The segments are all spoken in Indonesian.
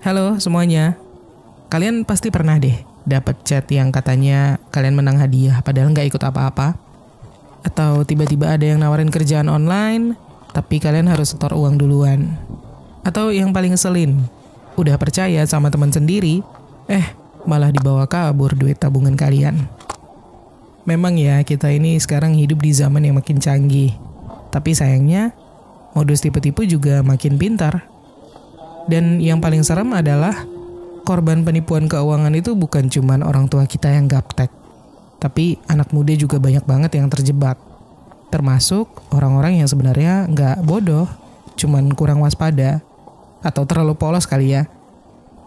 Halo semuanya. Kalian pasti pernah deh dapat chat yang katanya kalian menang hadiah padahal nggak ikut apa-apa. Atau tiba-tiba ada yang nawarin kerjaan online, tapi kalian harus setor uang duluan. Atau yang paling ngeselin, udah percaya sama teman sendiri, malah dibawa kabur duit tabungan kalian. Memang ya, kita ini sekarang hidup di zaman yang makin canggih. Tapi sayangnya, modus tipu-tipu juga makin pintar. Dan yang paling serem adalah korban penipuan keuangan itu bukan cuman orang tua kita yang gaptek. Tapi anak muda juga banyak banget yang terjebak. Termasuk orang-orang yang sebenarnya nggak bodoh, cuman kurang waspada. Atau terlalu polos kali ya.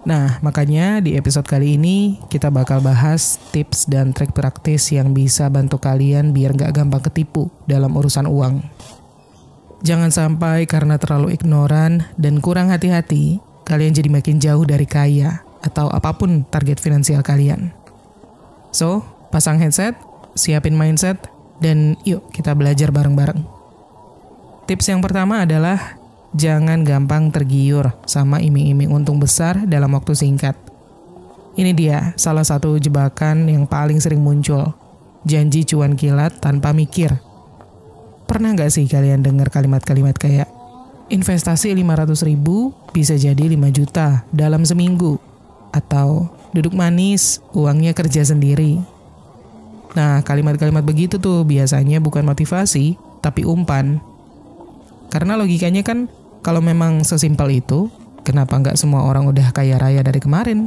Nah, makanya di episode kali ini kita bakal bahas tips dan trik praktis yang bisa bantu kalian biar nggak gampang ketipu dalam urusan uang. Jangan sampai karena terlalu ignoran dan kurang hati-hati, kalian jadi makin jauh dari kaya atau apapun target finansial kalian. So, pasang headset, siapin mindset, dan yuk kita belajar bareng-bareng. Tips yang pertama adalah jangan gampang tergiur sama iming-iming untung besar dalam waktu singkat. Ini dia salah satu jebakan yang paling sering muncul. Janji cuan kilat tanpa mikir. Pernah nggak sih kalian dengar kalimat-kalimat kayak investasi 500.000 bisa jadi 5 juta dalam seminggu? Atau duduk manis, uangnya kerja sendiri. Nah, kalimat-kalimat begitu tuh biasanya bukan motivasi, tapi umpan. Karena logikanya kan, kalau memang sesimpel itu, kenapa nggak semua orang udah kaya raya dari kemarin?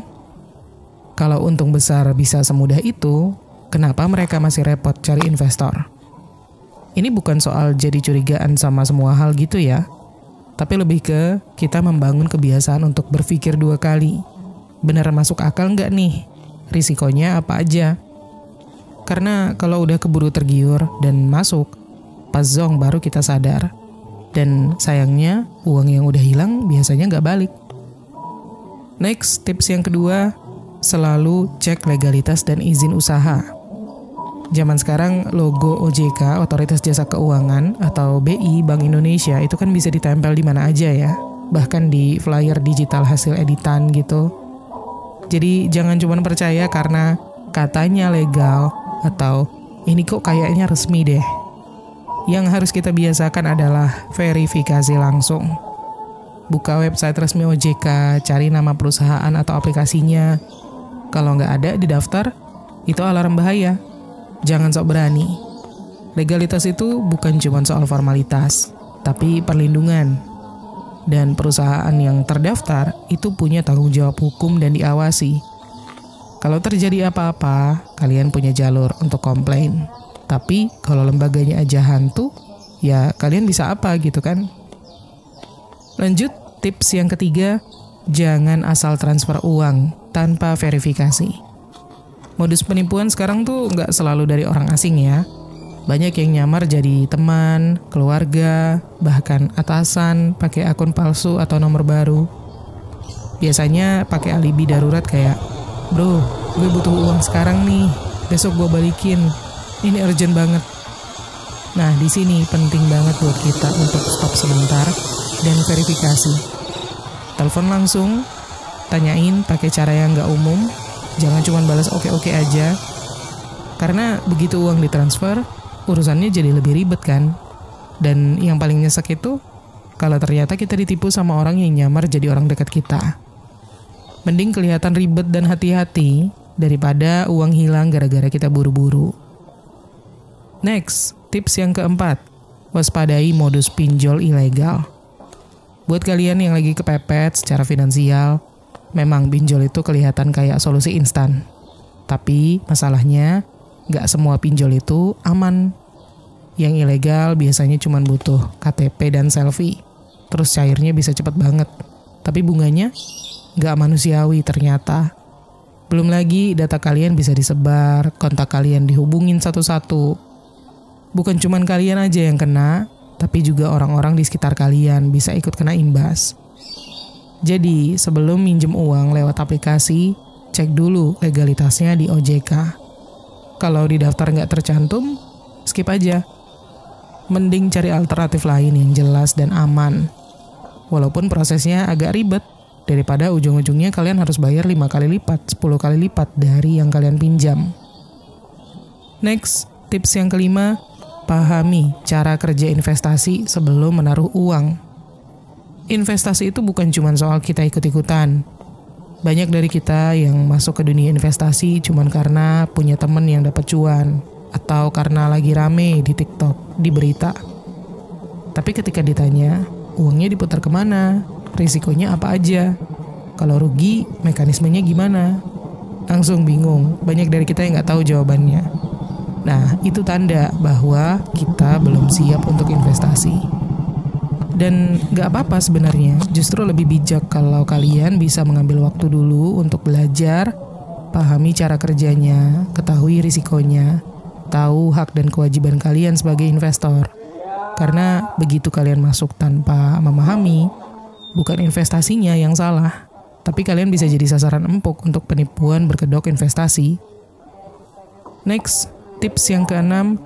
Kalau untung besar bisa semudah itu, kenapa mereka masih repot cari investor? Ini bukan soal jadi curigaan sama semua hal gitu ya, tapi lebih ke kita membangun kebiasaan untuk berpikir 2 kali. Beneran masuk akal nggak nih? Risikonya apa aja? Karena kalau udah keburu tergiur dan masuk, pas zong baru kita sadar. Dan sayangnya, uang yang udah hilang biasanya nggak balik. Next, tips yang kedua, selalu cek legalitas dan izin usaha. Zaman sekarang logo OJK, Otoritas Jasa Keuangan, atau BI, Bank Indonesia, itu kan bisa ditempel di mana aja ya. Bahkan di flyer digital hasil editan gitu. Jadi jangan cuma percaya karena katanya legal, atau ini kok kayaknya resmi deh. Yang harus kita biasakan adalah verifikasi langsung. Buka website resmi OJK, cari nama perusahaan atau aplikasinya. Kalau nggak ada di daftar, itu alarm bahaya. Jangan sok berani. Legalitas itu bukan cuma soal formalitas, tapi perlindungan. Dan perusahaan yang terdaftar itu punya tanggung jawab hukum dan diawasi. Kalau terjadi apa-apa, kalian punya jalur untuk komplain. Tapi kalau lembaganya aja hantu, ya kalian bisa apa gitu kan? Lanjut, tips yang ketiga, jangan asal transfer uang tanpa verifikasi. Modus penipuan sekarang tuh nggak selalu dari orang asing ya. Banyak yang nyamar jadi teman, keluarga, bahkan atasan, pakai akun palsu atau nomor baru. Biasanya pakai alibi darurat kayak, bro, gue butuh uang sekarang nih, besok gue balikin. Ini urgent banget. Nah, di sini penting banget buat kita untuk stop sebentar dan verifikasi. Telepon langsung, tanyain pakai cara yang nggak umum. Jangan cuma balas oke-oke aja. Karena begitu uang ditransfer, urusannya jadi lebih ribet kan. Dan yang paling nyesek itu, kalau ternyata kita ditipu sama orang yang nyamar jadi orang dekat kita. Mending kelihatan ribet dan hati-hati, daripada uang hilang gara-gara kita buru-buru. Next, tips yang keempat, waspadai modus pinjol ilegal. Buat kalian yang lagi kepepet secara finansial, memang pinjol itu kelihatan kayak solusi instan. Tapi masalahnya, nggak semua pinjol itu aman. Yang ilegal biasanya cuma butuh KTP dan selfie. Terus cairnya bisa cepet banget. Tapi bunganya nggak manusiawi ternyata. Belum lagi data kalian bisa disebar, kontak kalian dihubungin satu-satu. Bukan cuma kalian aja yang kena, tapi juga orang-orang di sekitar kalian bisa ikut kena imbas. Jadi, sebelum minjem uang lewat aplikasi, cek dulu legalitasnya di OJK. Kalau di daftar nggak tercantum, skip aja. Mending cari alternatif lain yang jelas dan aman. Walaupun prosesnya agak ribet daripada ujung-ujungnya kalian harus bayar 5 kali lipat, 10 kali lipat dari yang kalian pinjam. Next, tips yang kelima, pahami cara kerja investasi sebelum menaruh uang. Investasi itu bukan cuma soal kita ikut-ikutan. Banyak dari kita yang masuk ke dunia investasi cuma karena punya temen yang dapat cuan, atau karena lagi rame di TikTok, di berita. Tapi ketika ditanya, uangnya diputar kemana? Risikonya apa aja? Kalau rugi, mekanismenya gimana? Langsung bingung, banyak dari kita yang nggak tahu jawabannya. Nah, itu tanda bahwa kita belum siap untuk investasi. Dan gak apa-apa sebenarnya, justru lebih bijak kalau kalian bisa mengambil waktu dulu untuk belajar, pahami cara kerjanya, ketahui risikonya, tahu hak dan kewajiban kalian sebagai investor. Karena begitu kalian masuk tanpa memahami, bukan investasinya yang salah, tapi kalian bisa jadi sasaran empuk untuk penipuan berkedok investasi. Next, tips yang keenam,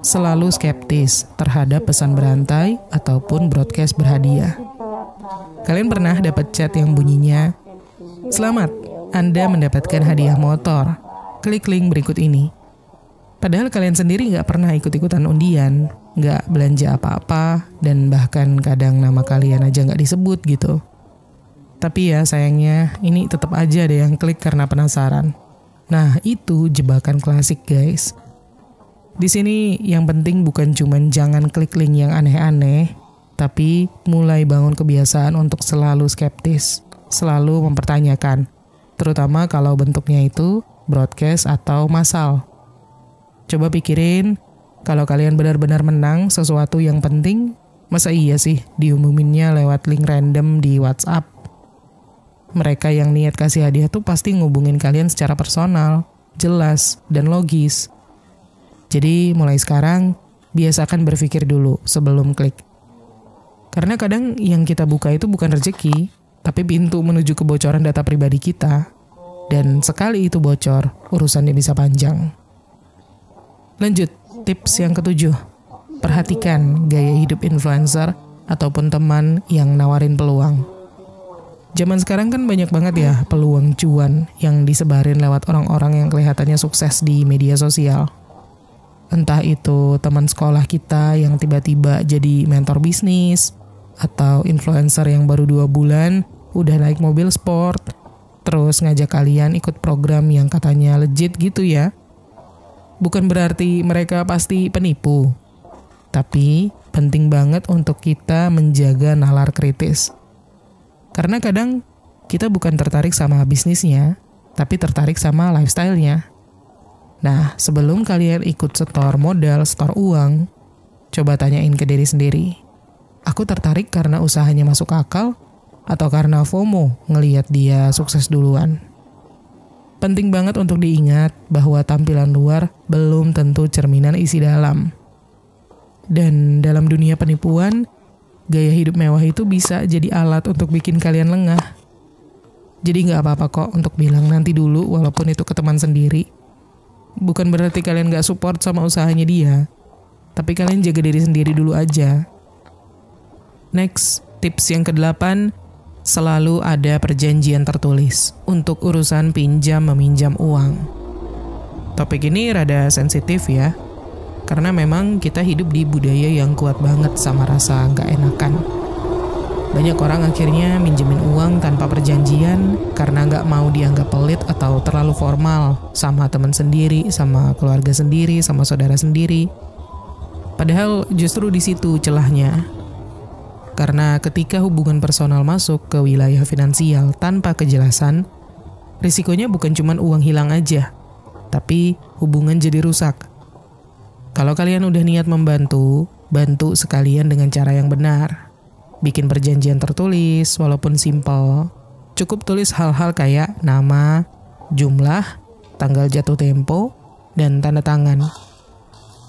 selalu skeptis terhadap pesan berantai ataupun broadcast berhadiah. Kalian pernah dapat chat yang bunyinya, "Selamat, Anda mendapatkan hadiah motor. Klik link berikut ini." Padahal kalian sendiri nggak pernah ikut-ikutan undian, nggak belanja apa-apa, dan bahkan kadang nama kalian aja nggak disebut gitu. Tapi ya sayangnya, ini tetap aja ada yang klik karena penasaran. Nah, itu jebakan klasik guys. Di sini yang penting bukan cuman jangan klik link yang aneh-aneh, tapi mulai bangun kebiasaan untuk selalu skeptis, selalu mempertanyakan, terutama kalau bentuknya itu broadcast atau massal. Coba pikirin, kalau kalian benar-benar menang sesuatu yang penting, masa iya sih diumuminnya lewat link random di WhatsApp? Mereka yang niat kasih hadiah tuh pasti ngubungin kalian secara personal, jelas, dan logis. Jadi mulai sekarang, biasakan berpikir dulu sebelum klik. Karena kadang yang kita buka itu bukan rezeki, tapi pintu menuju kebocoran data pribadi kita. Dan sekali itu bocor, urusannya bisa panjang. Lanjut, tips yang ketujuh. Perhatikan gaya hidup influencer ataupun teman yang nawarin peluang. Zaman sekarang kan banyak banget ya peluang cuan yang disebarin lewat orang-orang yang kelihatannya sukses di media sosial. Entah itu teman sekolah kita yang tiba-tiba jadi mentor bisnis, atau influencer yang baru 2 bulan udah naik mobil sport, terus ngajak kalian ikut program yang katanya legit gitu ya. Bukan berarti mereka pasti penipu, tapi penting banget untuk kita menjaga nalar kritis. Karena kadang kita bukan tertarik sama bisnisnya, tapi tertarik sama lifestyle-nya. Nah, sebelum kalian ikut setor modal, setor uang, coba tanyain ke diri sendiri. Aku tertarik karena usahanya masuk akal atau karena FOMO ngelihat dia sukses duluan? Penting banget untuk diingat bahwa tampilan luar belum tentu cerminan isi dalam. Dan dalam dunia penipuan, gaya hidup mewah itu bisa jadi alat untuk bikin kalian lengah. Jadi nggak apa-apa kok untuk bilang nanti dulu walaupun itu ke teman sendiri. Bukan berarti kalian gak support sama usahanya dia, tapi kalian jaga diri sendiri dulu aja. Next, tips yang ke-8, selalu ada perjanjian tertulis untuk urusan pinjam-meminjam uang. Topik ini rada sensitif ya, karena memang kita hidup di budaya yang kuat banget sama rasa gak enakan. Banyak orang akhirnya minjemin uang tanpa perjanjian karena nggak mau dianggap pelit atau terlalu formal sama teman sendiri, sama keluarga sendiri, sama saudara sendiri. Padahal justru di situ celahnya. Karena ketika hubungan personal masuk ke wilayah finansial tanpa kejelasan, risikonya bukan cuma uang hilang aja, tapi hubungan jadi rusak. Kalau kalian udah niat membantu, bantu sekalian dengan cara yang benar. Bikin perjanjian tertulis, walaupun simpel. Cukup tulis hal-hal kayak nama, jumlah, tanggal jatuh tempo, dan tanda tangan.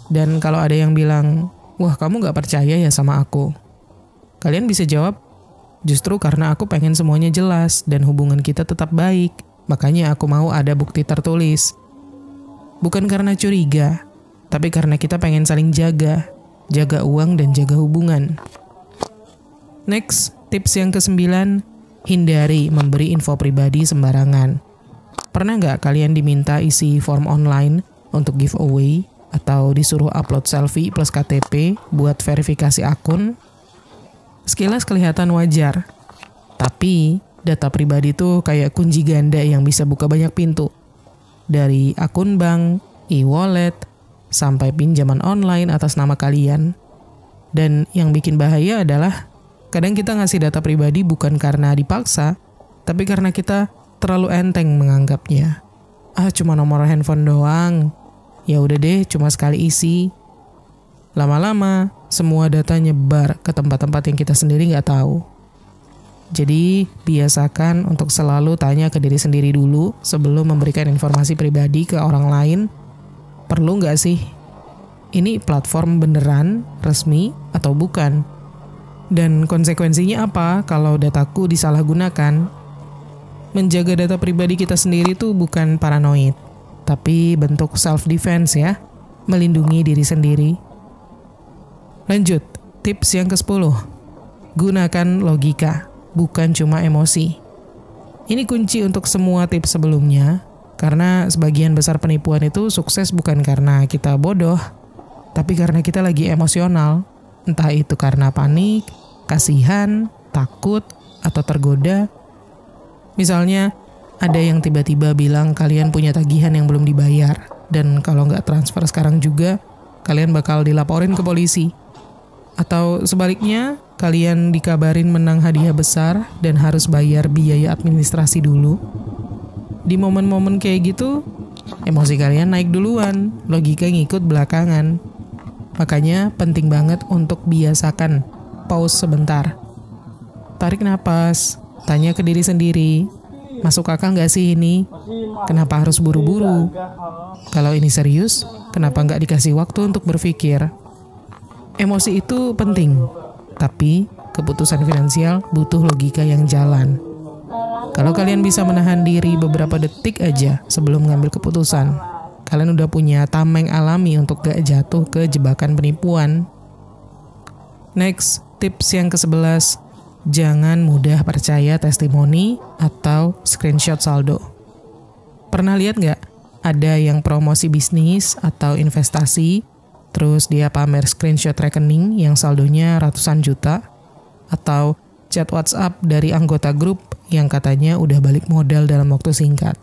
Dan kalau ada yang bilang, wah kamu gak percaya ya sama aku? Kalian bisa jawab, justru karena aku pengen semuanya jelas dan hubungan kita tetap baik. Makanya aku mau ada bukti tertulis. Bukan karena curiga, tapi karena kita pengen saling jaga uang dan jaga hubungan. Next, tips yang ke-9, hindari memberi info pribadi sembarangan. Pernah nggak kalian diminta isi form online untuk giveaway atau disuruh upload selfie plus KTP buat verifikasi akun? Sekilas kelihatan wajar, tapi data pribadi tuh kayak kunci ganda yang bisa buka banyak pintu. Dari akun bank, e-wallet, sampai pinjaman online atas nama kalian. Dan yang bikin bahaya adalah kadang kita ngasih data pribadi bukan karena dipaksa, tapi karena kita terlalu enteng menganggapnya. Cuma nomor handphone doang. Ya udah deh, cuma sekali isi. Lama-lama, semua data nyebar ke tempat-tempat yang kita sendiri nggak tahu. Jadi, biasakan untuk selalu tanya ke diri sendiri dulu sebelum memberikan informasi pribadi ke orang lain. Perlu nggak sih? Ini platform beneran, resmi, atau bukan? Dan konsekuensinya apa kalau dataku disalahgunakan? Menjaga data pribadi kita sendiri tuh bukan paranoid, tapi bentuk self-defense ya, melindungi diri sendiri. Lanjut, tips yang ke-10. Gunakan logika, bukan cuma emosi. Ini kunci untuk semua tips sebelumnya, karena sebagian besar penipuan itu sukses bukan karena kita bodoh, tapi karena kita lagi emosional. Entah itu karena panik, kasihan, takut, atau tergoda. Misalnya, ada yang tiba-tiba bilang kalian punya tagihan yang belum dibayar, dan kalau nggak transfer sekarang juga, kalian bakal dilaporin ke polisi. Atau sebaliknya, kalian dikabarin menang hadiah besar dan harus bayar biaya administrasi dulu. Di momen-momen kayak gitu, emosi kalian naik duluan, logika ngikut belakangan. Makanya penting banget untuk biasakan pause sebentar. Tarik napas, tanya ke diri sendiri, masuk akal nggak sih ini? Kenapa harus buru-buru? Kalau ini serius, kenapa nggak dikasih waktu untuk berpikir? Emosi itu penting, tapi keputusan finansial butuh logika yang jalan. Kalau kalian bisa menahan diri beberapa detik aja sebelum mengambil keputusan, kalian udah punya tameng alami untuk gak jatuh ke jebakan penipuan. Next, tips yang ke-11. Jangan mudah percaya testimoni atau screenshot saldo. Pernah lihat nggak? Ada yang promosi bisnis atau investasi, terus dia pamer screenshot rekening yang saldonya ratusan juta, atau chat WhatsApp dari anggota grup yang katanya udah balik modal dalam waktu singkat.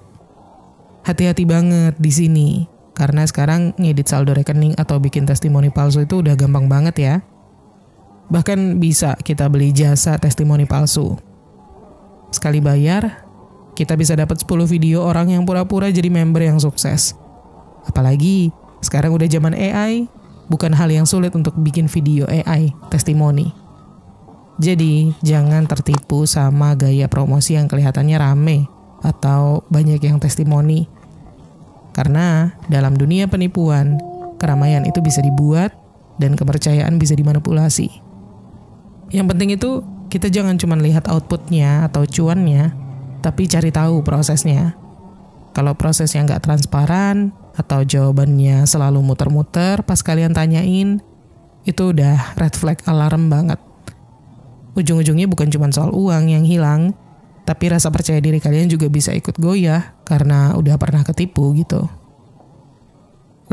Hati-hati banget di sini, karena sekarang ngedit saldo rekening atau bikin testimoni palsu itu udah gampang banget ya. Bahkan bisa kita beli jasa testimoni palsu. Sekali bayar, kita bisa dapat 10 video orang yang pura-pura jadi member yang sukses. Apalagi sekarang udah zaman AI, bukan hal yang sulit untuk bikin video AI testimoni. Jadi jangan tertipu sama gaya promosi yang kelihatannya rame atau banyak yang testimoni. Karena dalam dunia penipuan, keramaian itu bisa dibuat dan kepercayaan bisa dimanipulasi. Yang penting itu kita jangan cuma lihat outputnya atau cuannya, tapi cari tahu prosesnya. Kalau prosesnya nggak transparan atau jawabannya selalu muter-muter pas kalian tanyain, itu udah red flag alarm banget. Ujung-ujungnya bukan cuma soal uang yang hilang, tapi rasa percaya diri kalian juga bisa ikut goyah karena udah pernah ketipu gitu.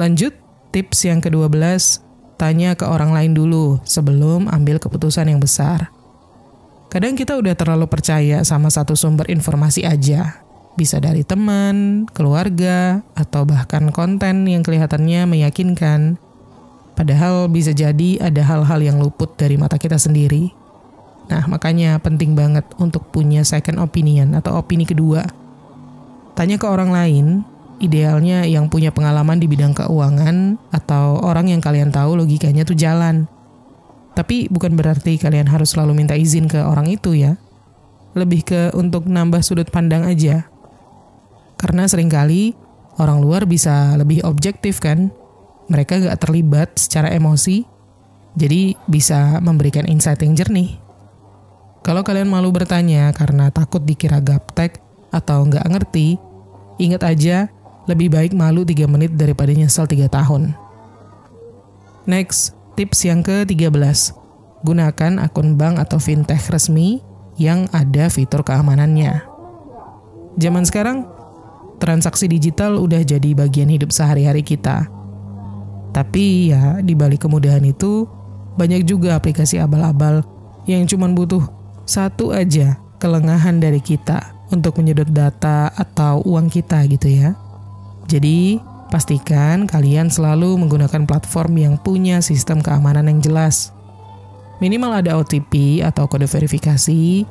Lanjut, tips yang ke-12. Tanya ke orang lain dulu sebelum ambil keputusan yang besar. Kadang kita udah terlalu percaya sama satu sumber informasi aja. Bisa dari teman, keluarga, atau bahkan konten yang kelihatannya meyakinkan. Padahal bisa jadi ada hal-hal yang luput dari mata kita sendiri. Nah, makanya penting banget untuk punya second opinion atau opini kedua. Tanya ke orang lain, idealnya yang punya pengalaman di bidang keuangan atau orang yang kalian tahu logikanya tuh jalan. Tapi bukan berarti kalian harus selalu minta izin ke orang itu ya. Lebih ke untuk nambah sudut pandang aja. Karena seringkali orang luar bisa lebih objektif kan. Mereka gak terlibat secara emosi, jadi bisa memberikan insight yang jernih. Kalau kalian malu bertanya karena takut dikira gaptek atau gak ngerti, ingat aja, lebih baik malu 3 menit daripada nyesel 3 tahun. Next, tips yang ke-13. Gunakan akun bank atau fintech resmi yang ada fitur keamanannya. Zaman sekarang, transaksi digital udah jadi bagian hidup sehari-hari kita. Tapi ya, di balik kemudahan itu, banyak juga aplikasi abal-abal yang cuma butuh satu aja kelengahan dari kita untuk menyedot data atau uang kita gitu ya. Jadi, pastikan kalian selalu menggunakan platform yang punya sistem keamanan yang jelas. Minimal ada OTP atau kode verifikasi,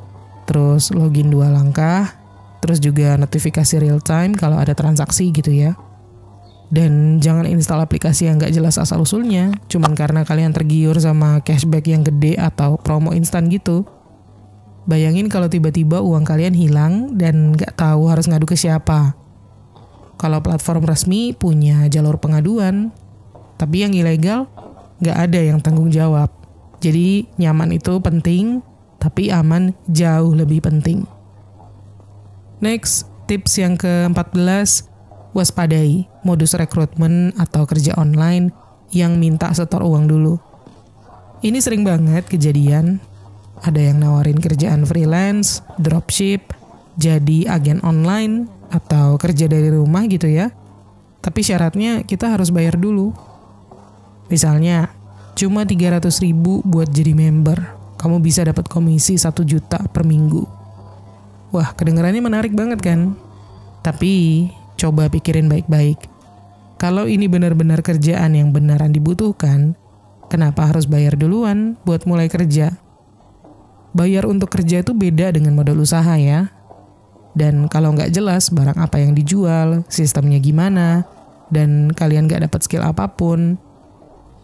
terus login 2 langkah, terus juga notifikasi real time kalau ada transaksi gitu ya. Dan jangan install aplikasi yang gak jelas asal-usulnya, cuman karena kalian tergiur sama cashback yang gede atau promo instan gitu. Bayangin kalau tiba-tiba uang kalian hilang dan gak tahu harus ngadu ke siapa. Kalau platform resmi punya jalur pengaduan, tapi yang ilegal gak ada yang tanggung jawab. Jadi nyaman itu penting, tapi aman jauh lebih penting. Next, tips yang ke-14, waspadai modus rekrutmen atau kerja online yang minta setor uang dulu. Ini sering banget kejadian, ada yang nawarin kerjaan freelance, dropship, jadi agen online, atau kerja dari rumah gitu ya. Tapi syaratnya kita harus bayar dulu. Misalnya, cuma 300.000 buat jadi member, kamu bisa dapat komisi 1 juta per minggu. Wah, kedengarannya menarik banget kan? Tapi, coba pikirin baik-baik. Kalau ini benar-benar kerjaan yang beneran dibutuhkan, kenapa harus bayar duluan buat mulai kerja? Bayar untuk kerja itu beda dengan modal usaha ya. Dan kalau nggak jelas barang apa yang dijual, sistemnya gimana, dan kalian nggak dapat skill apapun,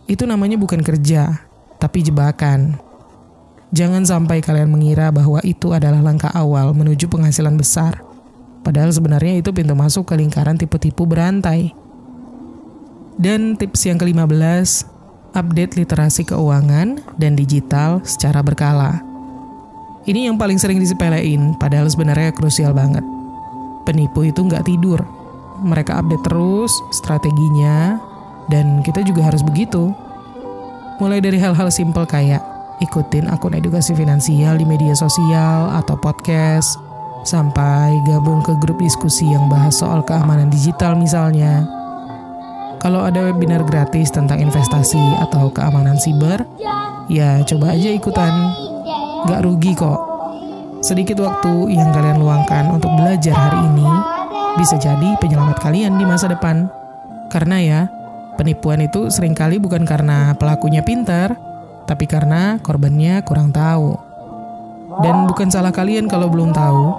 itu namanya bukan kerja, tapi jebakan. Jangan sampai kalian mengira bahwa itu adalah langkah awal menuju penghasilan besar. Padahal sebenarnya itu pintu masuk ke lingkaran tipu-tipu berantai. Dan tips yang ke-15, update literasi keuangan dan digital secara berkala. Ini yang paling sering disepelein, padahal sebenarnya krusial banget. Penipu itu nggak tidur. Mereka update terus strateginya, dan kita juga harus begitu. Mulai dari hal-hal simpel kayak ikutin akun edukasi finansial di media sosial atau podcast, sampai gabung ke grup diskusi yang bahas soal keamanan digital misalnya. Kalau ada webinar gratis tentang investasi atau keamanan siber, ya coba aja ikutan. Gak rugi kok. Sedikit waktu yang kalian luangkan untuk belajar hari ini bisa jadi penyelamat kalian di masa depan. Karena ya, penipuan itu seringkali bukan karena pelakunya pintar, tapi karena korbannya kurang tahu. Dan bukan salah kalian kalau belum tahu,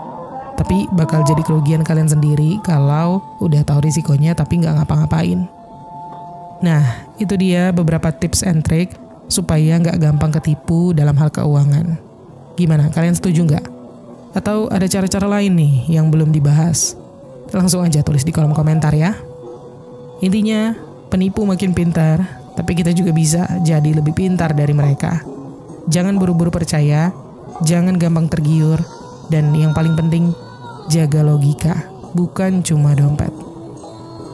tapi bakal jadi kerugian kalian sendiri kalau udah tahu risikonya tapi nggak ngapa-ngapain. Nah, itu dia beberapa tips and trick supaya nggak gampang ketipu dalam hal keuangan. Gimana, kalian setuju nggak? Atau ada cara-cara lain nih yang belum dibahas? Langsung aja tulis di kolom komentar ya. Intinya, penipu makin pintar, tapi kita juga bisa jadi lebih pintar dari mereka. Jangan buru-buru percaya, jangan gampang tergiur, dan yang paling penting, jaga logika, bukan cuma dompet.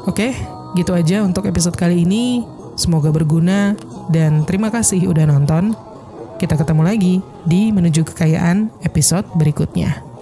Oke, gitu aja untuk episode kali ini. Semoga berguna, dan terima kasih udah nonton. Kita ketemu lagi di Menuju Kekayaan episode berikutnya.